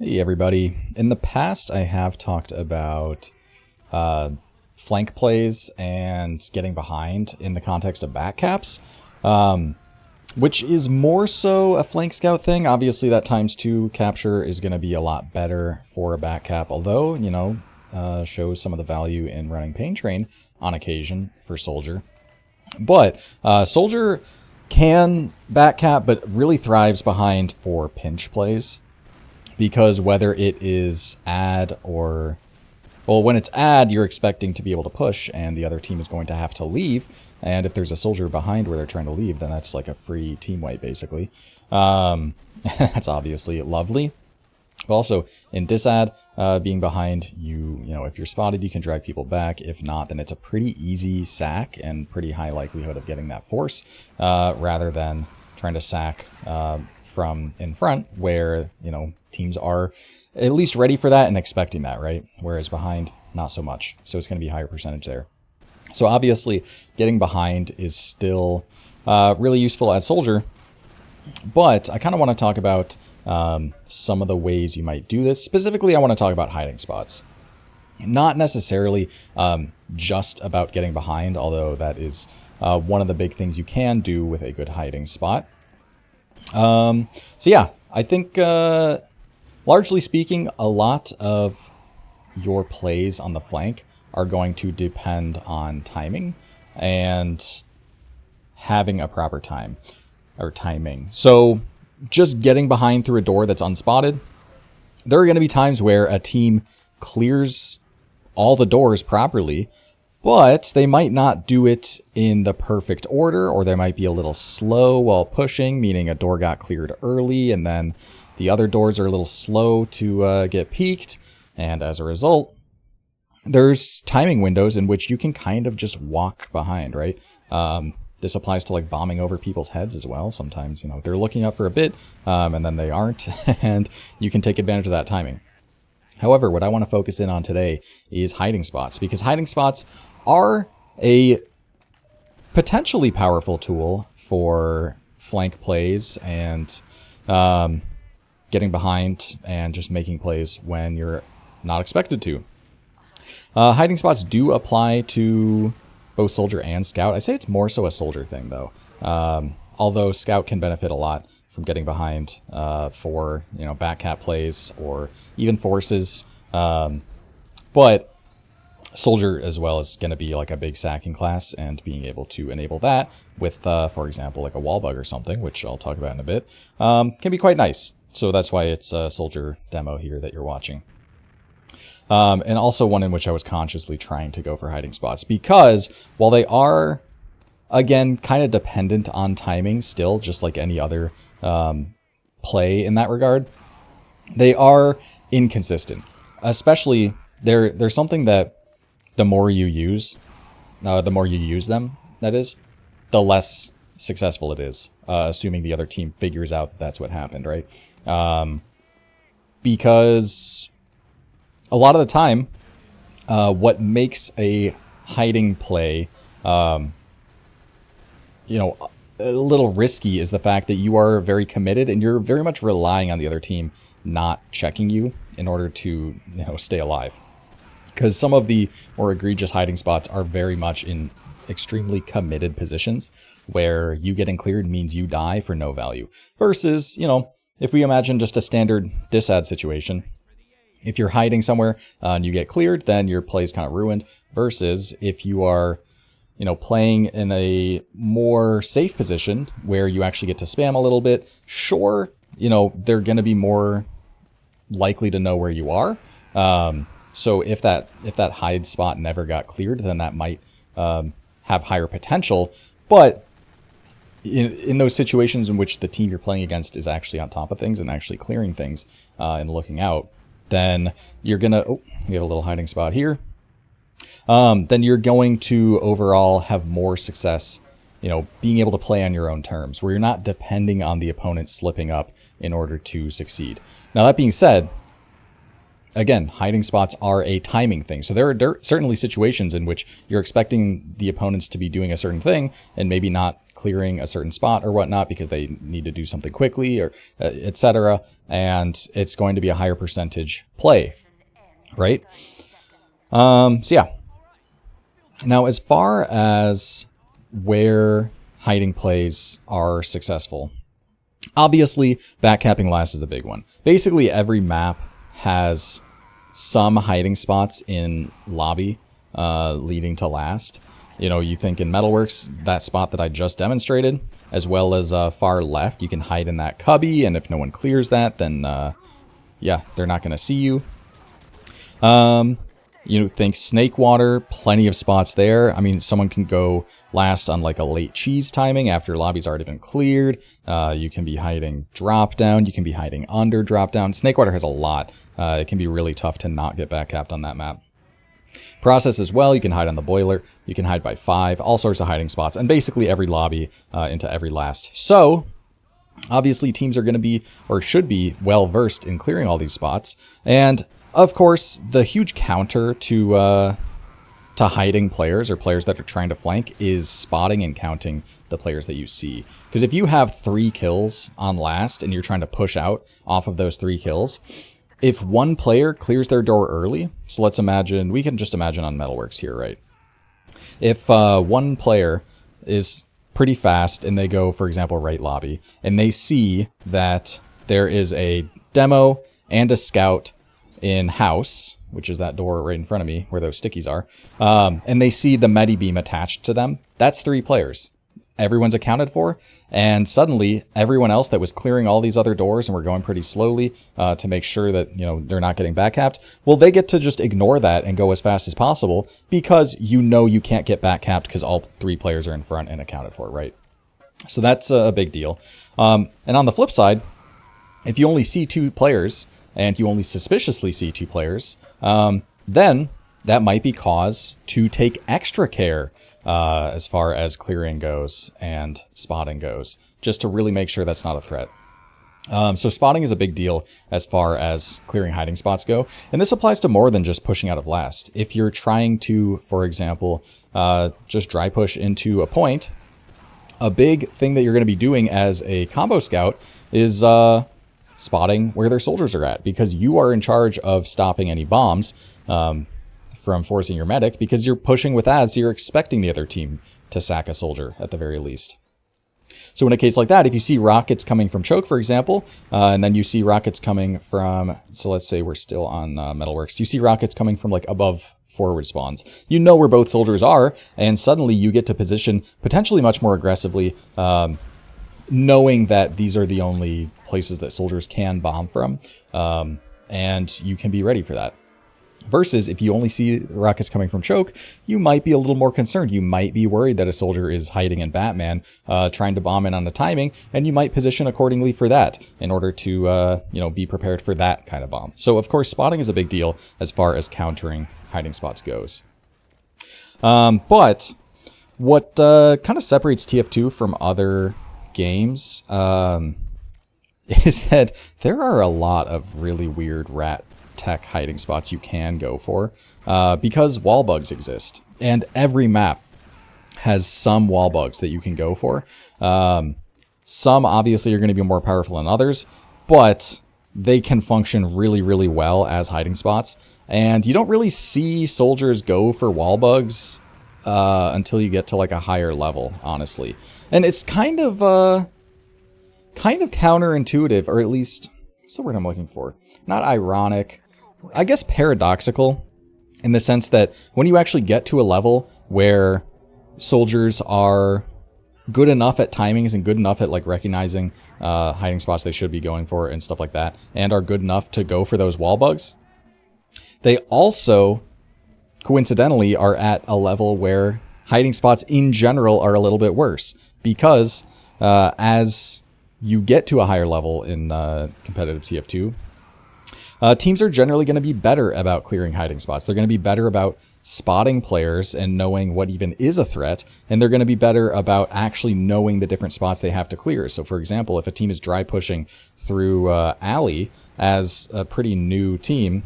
Hey everybody. In the past, I have talked about flank plays and getting behind in the context of back caps, which is more so a flank scout thing. Obviously, that ×2 capture is going to be a lot better for a back cap, although, shows some of the value in running Pain Train on occasion for Soldier. But Soldier can back cap, but really thrives behind for pinch plays. Because whether it is add or... Well, when it's add, you're expecting to be able to push, and the other team is going to have to leave. And if there's a soldier behind where they're trying to leave, then that's like a free team wipe, basically. That's obviously lovely. But also, in disad, being behind, if you're spotted, you can drag people back. If not, then it's a pretty easy sack and pretty high likelihood of getting that force, rather than trying to sack from in front, where, teams are at least ready for that and expecting that, right? Whereas behind, not so much. So it's going to be a higher percentage there. So obviously, getting behind is still really useful as Soldier. But I kind of want to talk about some of the ways you might do this. Specifically, I want to talk about hiding spots. Not necessarily just about getting behind, although that is one of the big things you can do with a good hiding spot. So yeah, I think... largely speaking, a lot of your plays on the flank are going to depend on timing and having a proper time or timing. So just getting behind through a door that's unspotted, there are going to be times where a team clears all the doors properly, but they might not do it in the perfect order, or they might be a little slow while pushing, meaning a door got cleared early and then the other doors are a little slow to get peeked, and as a result, there's timing windows in which you can kind of just walk behind, right? This applies to like bombing over people's heads as well. Sometimes, they're looking up for a bit, and then they aren't, and you can take advantage of that timing. However, what I want to focus in on today is hiding spots, because hiding spots are a potentially powerful tool for flank plays and getting behind and just making plays when you're not expected to. Hiding spots do apply to both Soldier and Scout. I say it's more so a Soldier thing, though. Although Scout can benefit a lot from getting behind for, back cap plays or even forces. But Soldier as well is going to be like a big sacking class, and being able to enable that with, for example, like a wall bug or something, which I'll talk about in a bit, can be quite nice. So that's why it's a Soldier demo here that you're watching. And also one in which I was consciously trying to go for hiding spots, because while they are, again, kind of dependent on timing still, just like any other play in that regard, they are inconsistent. Especially, there's something that the more you use them, that is, the less successful it is, assuming the other team figures out that that's what happened, right? Because a lot of the time, what makes a hiding play, a little risky is the fact that you are very committed and you're very much relying on the other team not checking you in order to, stay alive. Because some of the more egregious hiding spots are very much in extremely committed positions where you getting cleared means you die for no value. Versus, if we imagine just a standard disad situation, if you're hiding somewhere and you get cleared, then your play is kind of ruined. Versus if you are, playing in a more safe position where you actually get to spam a little bit, sure, they're going to be more likely to know where you are. So if that hide spot never got cleared, then that might have higher potential. But in those situations in which the team you're playing against is actually on top of things and actually clearing things and looking out, then you're going to... Oh, we have a little hiding spot here. Then you're going to overall have more success, being able to play on your own terms, where you're not depending on the opponent slipping up in order to succeed. Now, that being said, again, hiding spots are a timing thing. So there are certainly situations in which you're expecting the opponents to be doing a certain thing and maybe not clearing a certain spot or whatnot because they need to do something quickly or etc. And it's going to be a higher percentage play, right? So yeah. Now, as far as where hiding plays are successful, obviously backcapping last is a big one. Basically, every map has some hiding spots in lobby leading to last. You know, you think in Metalworks, that spot that I just demonstrated, as well as far left, you can hide in that cubby, and if no one clears that, then yeah, they're not going to see you. You think Snake Water, plenty of spots there. I mean, someone can go last on like a late cheese timing after lobby's already been cleared. You can be hiding drop down. You can be hiding under drop down. Snake Water has a lot. It can be really tough to not get backcapped on that map. Process as well, you can hide on the boiler. You can hide by 5, all sorts of hiding spots, and basically every lobby into every last. So, obviously teams are going to be, or should be, well versed in clearing all these spots. And of course, the huge counter to hiding players or players that are trying to flank is spotting and counting the players that you see. Because if you have 3 kills on last and you're trying to push out off of those 3 kills, if one player clears their door early, so let's imagine, we can just imagine on Metalworks here, right? If one player is pretty fast and they go, for example, right lobby, and they see that there is a demo and a scout in house, which is that door right in front of me where those stickies are, and they see the medi beam attached to them, that's 3 players. Everyone's accounted for, and suddenly everyone else that was clearing all these other doors and were going pretty slowly to make sure that, you know, they're not getting backcapped, well, they get to just ignore that and go as fast as possible because you know you can't get backcapped because all 3 players are in front and accounted for, right? So that's a big deal. And on the flip side, if you only see 2 players and you only suspiciously see 2 players, then that might be cause to take extra care as far as clearing goes and spotting goes, just to really make sure that's not a threat. So spotting is a big deal as far as clearing hiding spots go. And this applies to more than just pushing out of last. If you're trying to, for example, just dry push into a point, a big thing that you're going to be doing as a combo scout is spotting where their soldiers are at, because you are in charge of stopping any bombs from forcing your medic, because you're pushing with ads, so you're expecting the other team to sack a soldier at the very least. So in a case like that, if you see rockets coming from choke, for example, and then you see rockets coming from, so let's say we're still on Metalworks, you see rockets coming from like above forward spawns, you know where both soldiers are, and suddenly you get to position potentially much more aggressively, knowing that these are the only places that soldiers can bomb from, and you can be ready for that. Versus if you only see rockets coming from choke, you might be a little more concerned. You might be worried that a soldier is hiding in Batman, trying to bomb in on the timing, and you might position accordingly for that in order to be prepared for that kind of bomb. So of course, spotting is a big deal as far as countering hiding spots goes. But what kind of separates TF2 from other games is that there are a lot of really weird rat tech hiding spots you can go for because wall bugs exist, and every map has some wall bugs that you can go for. Some obviously are going to be more powerful than others, but they can function really, really well as hiding spots, and you don't really see soldiers go for wall bugs until you get to like a higher level, honestly. And it's kind of counterintuitive, or at least what's the word I'm looking for? Not ironic, I guess paradoxical, in the sense that when you actually get to a level where soldiers are good enough at timings and good enough at like recognizing hiding spots they should be going for and stuff like that, and are good enough to go for those wall bugs, they also coincidentally are at a level where hiding spots in general are a little bit worse, because as you get to a higher level in competitive TF2, teams are generally going to be better about clearing hiding spots. They're going to be better about spotting players and knowing what even is a threat, and they're going to be better about actually knowing the different spots they have to clear. So for example, if a team is dry pushing through alley as a pretty new team,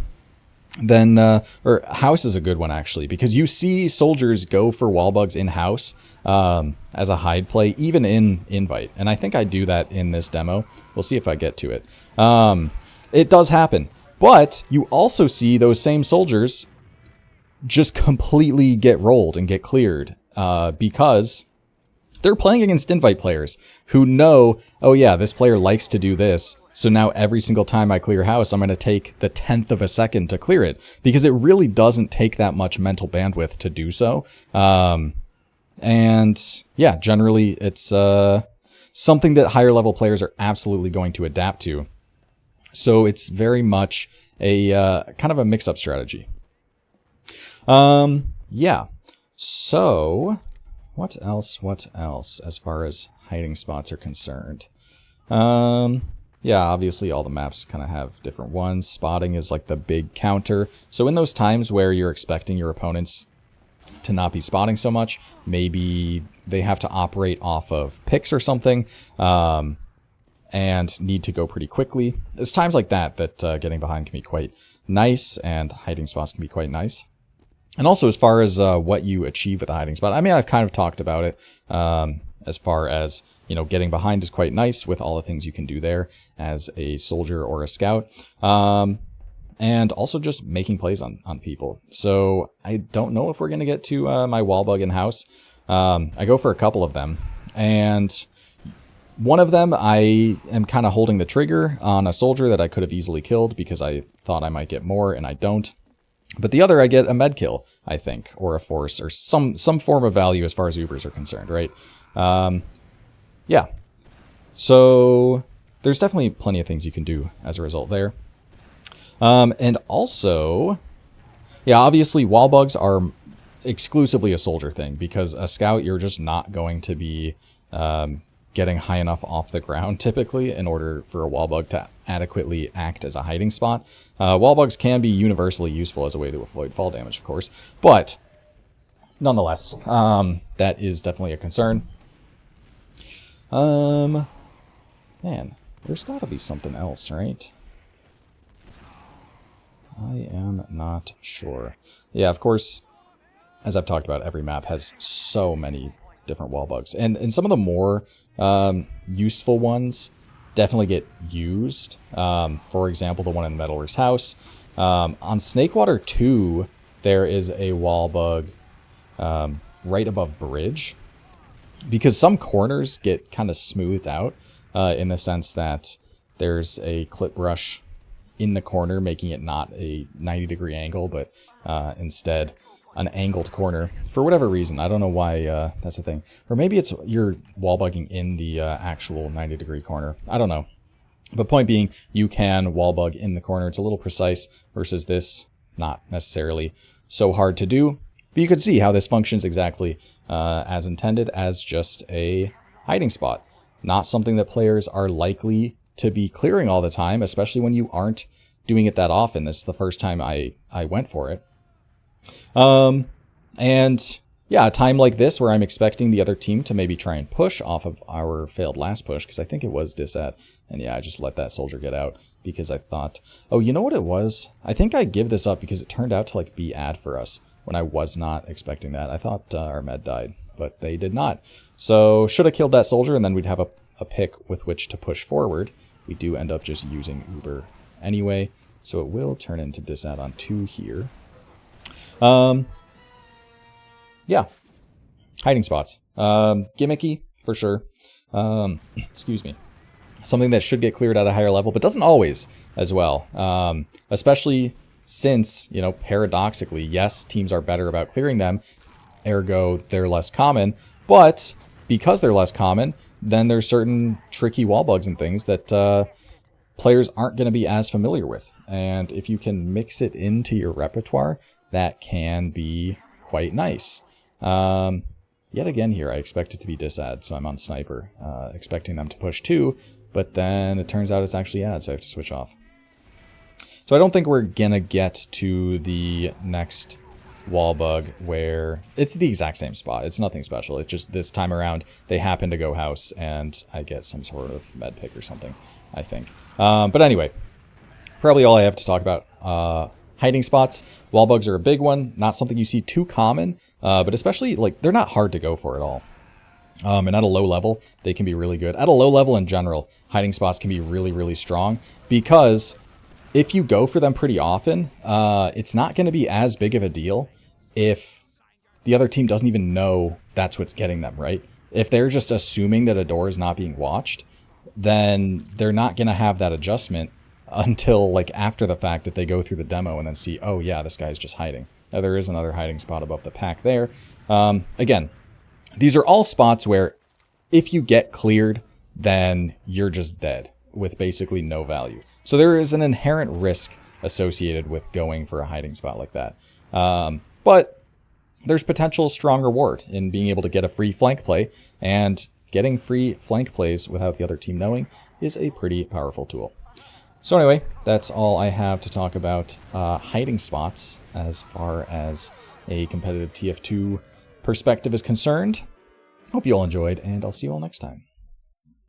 then or house is a good one actually, because you see soldiers go for wall bugs in house as a hide play, even in invite, and I think I do that in this demo. We'll see if I get to it. It does happen, but you also see those same soldiers just completely get rolled and get cleared because they're playing against invite players who know, oh yeah, this player likes to do this, so now every single time I clear house, I'm going to take the 10th of a second to clear it, because it really doesn't take that much mental bandwidth to do so. And yeah, generally it's something that higher level players are absolutely going to adapt to. So it's very much a kind of a mix-up strategy. Yeah, so what else as far as hiding spots are concerned? Yeah, obviously all the maps kind of have different ones. Spotting is like the big counter. So in those times where you're expecting your opponents to not be spotting so much, maybe they have to operate off of picks or something, and need to go pretty quickly. It's times like that that getting behind can be quite nice, and hiding spots can be quite nice. And also as far as what you achieve with a hiding spot, I mean, I've kind of talked about it. As far as, you know, getting behind is quite nice with all the things you can do there as a soldier or a scout. And also just making plays on people. So I don't know if we're going to get to my wall bug in house. I go for a couple of them, and one of them I am kind of holding the trigger on a soldier that I could have easily killed because I thought I might get more and I don't. But the other I get a med kill, I think, or a force, or some form of value as far as Ubers are concerned, right? Yeah. So there's definitely plenty of things you can do as a result there. And also, yeah, obviously wall bugs are exclusively a soldier thing, because a scout, you're just not going to be getting high enough off the ground typically in order for a wall bug to adequately act as a hiding spot. Wall bugs can be universally useful as a way to avoid fall damage, of course, but nonetheless, that is definitely a concern. Man, there's got to be something else, right? I am not sure. Yeah, of course, as I've talked about, every map has so many different wall bugs. And some of the more useful ones definitely get used. For example, the one in Metalworks House. On Snakewater 2, there is a wall bug right above Bridge, because some corners get kind of smoothed out in the sense that there's a clip brush in the corner, making it not a 90-degree angle, but instead an angled corner for whatever reason. I don't know why that's a thing. Or maybe it's you're wall bugging in the actual 90-degree corner. I don't know. But point being, you can wall bug in the corner. It's a little precise versus this, not necessarily so hard to do. But you could see how this functions exactly as intended, as just a hiding spot. Not something that players are likely to be clearing all the time, especially when you aren't doing it that often. This is the first time I went for it. And yeah, a time like this where I'm expecting the other team to maybe try and push off of our failed last push, because I think it was disad. And yeah, I just let that soldier get out because I thought, oh, you know what it was? I think I give this up because it turned out to like be ad for us when I was not expecting that. I thought our med died, but they did not. So should have killed that soldier, and then we'd have a pick with which to push forward. We do end up just using Uber anyway, so it will turn into disad on 2 here. Yeah, hiding spots. Gimmicky, for sure. Excuse me. Something that should get cleared at a higher level, but doesn't always as well. Especially since, you know, paradoxically, yes, teams are better about clearing them, ergo they're less common, but because they're less common, then there's certain tricky wall bugs and things that players aren't going to be as familiar with. And if you can mix it into your repertoire, that can be quite nice. Yet again here, I expect it to be disad, so I'm on sniper, expecting them to push 2, but then it turns out it's actually ad, so I have to switch off. So I don't think we're gonna get to the next wall bug where it's the exact same spot. It's nothing special. It's just this time around they happen to go house and I get some sort of med pick or something, I think. But anyway, probably all I have to talk about Hiding spots, wall bugs are a big one. Not something you see too common, but especially like they're not hard to go for at all. And at a low level, they can be really good. At a low level in general, hiding spots can be really, really strong because if you go for them pretty often, it's not going to be as big of a deal if the other team doesn't even know that's what's getting them, right? If they're just assuming that a door is not being watched, then they're not going to have that adjustment until like after the fact that they go through the demo and then see, oh yeah, this guy's just hiding. Now, there is another hiding spot above the pack there. Again, these are all spots where if you get cleared, then you're just dead with basically no value. So there is an inherent risk associated with going for a hiding spot like that. But there's potential strong reward in being able to get a free flank play, and getting free flank plays without the other team knowing is a pretty powerful tool. So anyway, that's all I have to talk about hiding spots as far as a competitive TF2 perspective is concerned. Hope you all enjoyed, and I'll see you all next time.